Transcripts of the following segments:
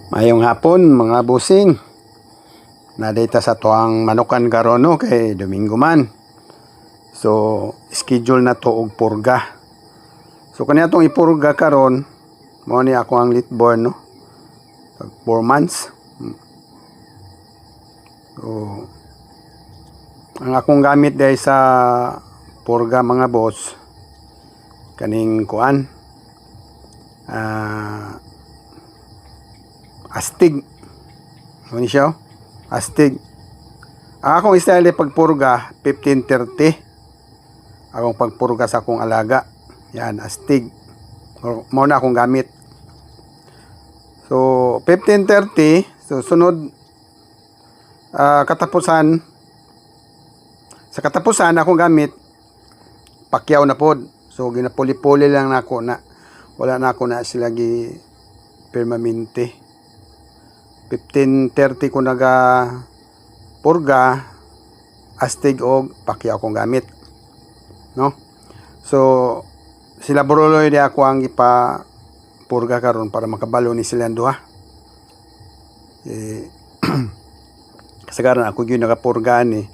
Mayong hapon mga busing. Nadita sa tuang manukan karon no kay Domingo man. So schedule na to og purga. So kanya tong ipurga karon mo ni ako ang litborn no. 4 months. So ang akong gamit dahil sa purga mga boss kaning kuan astig. Ano siya? Astig. Ang akong style pagpurga 15-30. Akong pagpurga sa akong alaga. Yan, astig. Muna akong gamit. So 15-30. So sunod katapusan. Sa katapusan akong gamit pakyaw na pod. So ginapuli-puli lang nako na wala na ako na sila gi permanente. 15-30 ko naga purga astig og pakyaw akong gamit, no? So sila buruloy di ako ang ipa purga karon para makabalo ni silang duha. Kasagaran ako gyud nagapurgaan ni.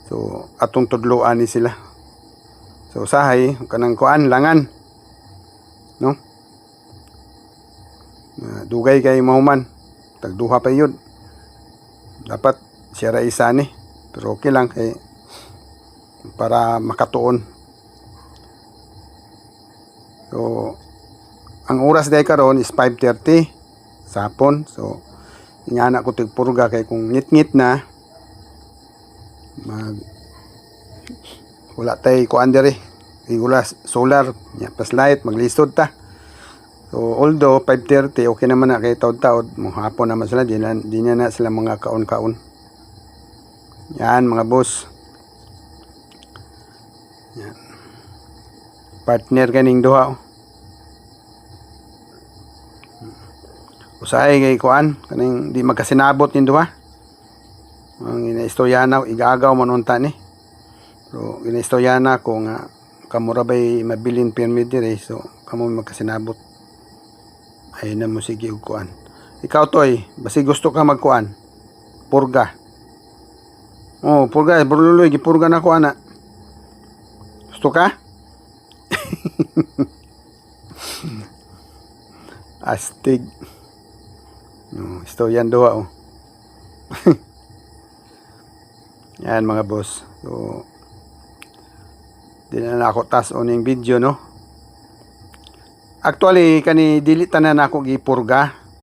So atong tudloan ni sila. So usahay kanang kuan langan, no? Dugay kay mahuman. Tagduha pa yun. Dapat siya ra isa ni. Pero okay lang kay para makatuon. So ang oras day karon is 5:30 sa hapon. So ingana ko tigpurga kay kung ngit-ngit na wala tay kuan diri. Wala solar, pas light maglisod ta. So although 5:30 okay naman na kay taod-taod, hapon naman sila, di na sila mga kaon-kaon. Yan mga boss. Yan. Partner kaning duha. Usahay kay kuan kaning di magkasinabot ning duha. Ang inaistorya igagaw man unta ni. So inaistorya na ko nga kamura bay mabilin permit dire, so kamo magkasinabot. Ay na mo sige og kuan. Ikaw toy, basi gusto ka magkuan. Purga. Oh, purga, burluloy gipurga na ko ana. Gusto ka? Astig. No, istoryan doa oh. Yan mga boss. So di na ako tas on yung video no. Actually kani dili tanan ako gipurga.